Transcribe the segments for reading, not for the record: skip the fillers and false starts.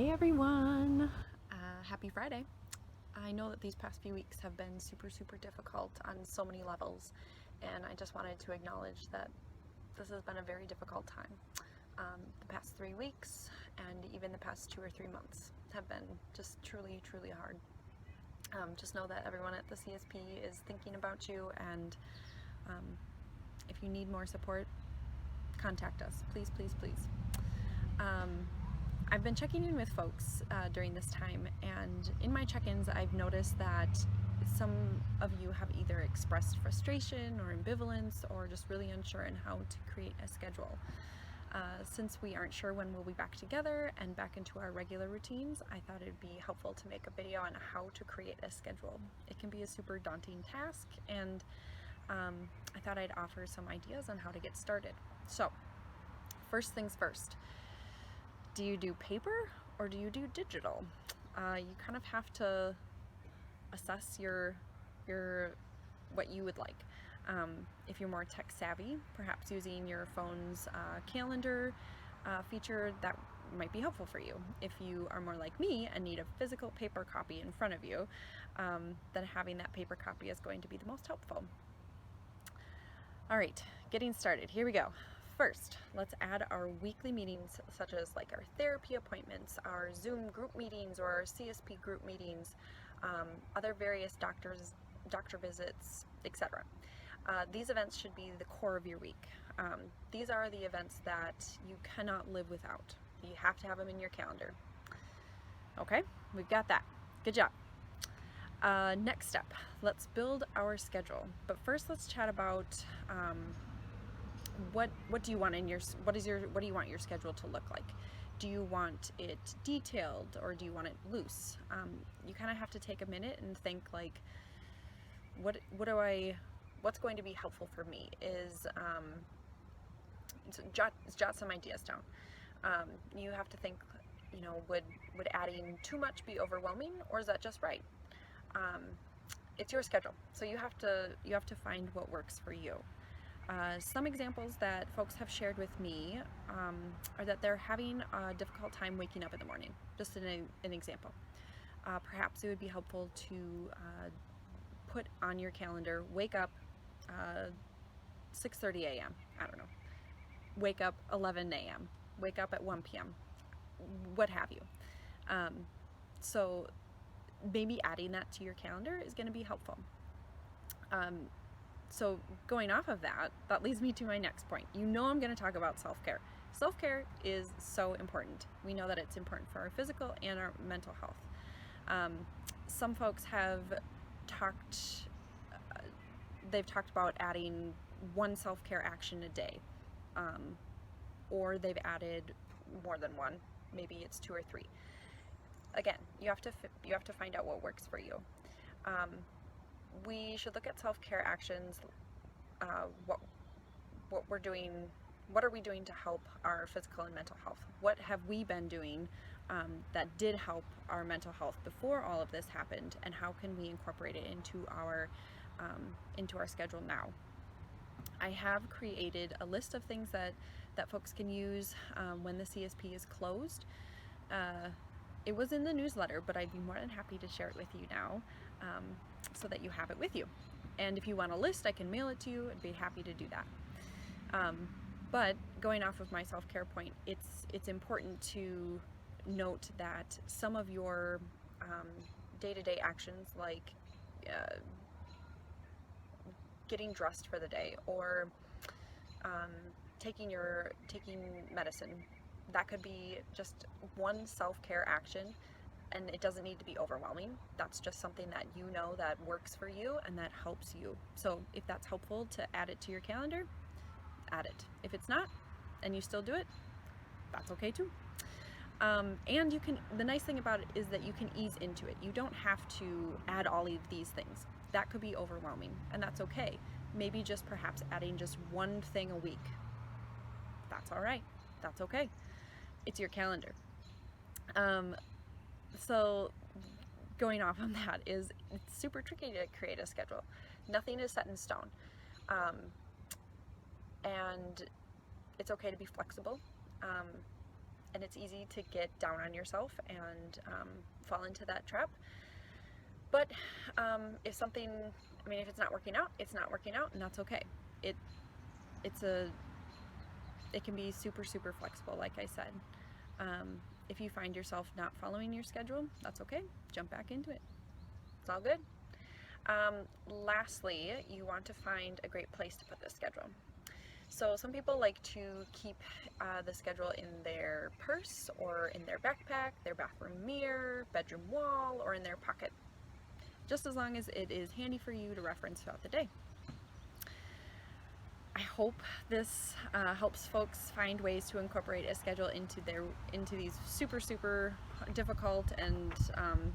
Hey everyone! Happy Friday. I know that these past few weeks have been super difficult on so many levels, and I just wanted to acknowledge that this has been a very difficult time. The past 3 weeks and even the past 2 or 3 months have been just truly hard. Just know that everyone at the CSP is thinking about you, and um, if you need more support, contact us. Please. Um, I've been checking in with folks during this time, and in my check-ins I've noticed that some of you have either expressed frustration or ambivalence or just really unsure on how to create a schedule. Since we aren't sure when we'll be back together and back into our regular routines, I thought it'd be helpful to make a video on how to create a schedule. It can be a super daunting task, and I thought I'd offer some ideas on how to get started. So, first things first. Do you do paper or do you do digital? You kind of have to assess what you would like. If you're more tech savvy, perhaps using your phone's calendar feature, that might be helpful for you. If you are more like me and need a physical paper copy in front of you, then having that paper copy is going to be the most helpful. All right, getting started. Here we go. First, let's add our weekly meetings, such as like our therapy appointments, our Zoom group meetings, or our CSP group meetings, other various doctor visits, etc. These events should be the core of your week. These are the events that you cannot live without. You have to have them in your calendar. Okay, we've got that. Good job. Next step, let's build our schedule. But first, let's chat about what do you want in your what do you want your schedule to look like? Do you want it detailed or do you want it loose? You kind of have to take a minute and think like, what's going to be helpful for me? Jot some ideas down. You have to think, would adding too much be overwhelming, or is that just right? It's your schedule, so you have to find what works for you. Some examples that folks have shared with me are that they're having a difficult time waking up in the morning. Just an example. Perhaps it would be helpful to put on your calendar, wake up 6:30 a.m. I don't know. Wake up 11 a.m. Wake up at 1 p.m. What have you. So maybe adding that to your calendar is going to be helpful. So going off of that leads me to my next point. I'm going to talk about self-care. Self-care is so important. We know that it's important for our physical and our mental health. Some folks have talked about adding one self-care action a day, or they've added more than one. Maybe it's 2 or 3. Again, you have to find out what works for you. We should look at self-care actions. What we're doing. What are we doing to help our physical and mental health? What have we been doing that did help our mental health before all of this happened, and how can we incorporate it into our schedule now? I have created a list of things that folks can use when the CSP is closed. It was in the newsletter, but I'd be more than happy to share it with you now, so that you have it with you. And if you want a list, I can mail it to you. I'd be happy to do that. But going off of my self-care point, it's important to note that some of your day-to-day actions, like getting dressed for the day, or taking medicine, that could be just one self-care action, and it doesn't need to be overwhelming. That's just something that that works for you and that helps you. So if that's helpful to add it to your calendar, add it. If it's not, and you still do it, that's okay too. And the nice thing about it is that you can ease into it. You don't have to add all of these things. That could be overwhelming, and that's okay. Maybe just perhaps adding just one thing a week. That's all right. That's okay. It's your calendar. So going off on that it's super tricky to create a schedule. Nothing is set in stone. And it's okay to be flexible. and it's easy to get down on yourself and fall into that trap. But if something, I mean, if it's not working out, it's not working out, and that's okay. It can be super, super flexible, like I said. If you find yourself not following your schedule, that's okay. Jump back into it. It's all good. Lastly, you want to find a great place to put the schedule. So some people like to keep the schedule in their purse or in their backpack, their bathroom mirror, bedroom wall, or in their pocket, just as long as it is handy for you to reference throughout the day. I hope this helps folks find ways to incorporate a schedule into these super, super difficult and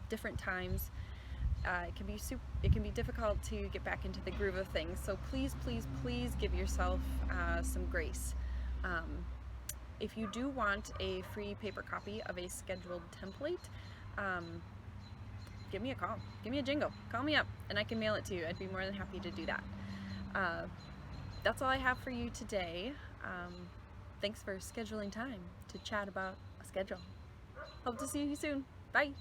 different times. It can be difficult to get back into the groove of things. So please, please, please give yourself some grace. If you do want a free paper copy of a scheduled template, give me a call, give me a jingle, call me up, and I can mail it to you. I'd be more than happy to do that. That's all I have for you today. Thanks for scheduling time to chat about a schedule. Hope to see you soon. Bye.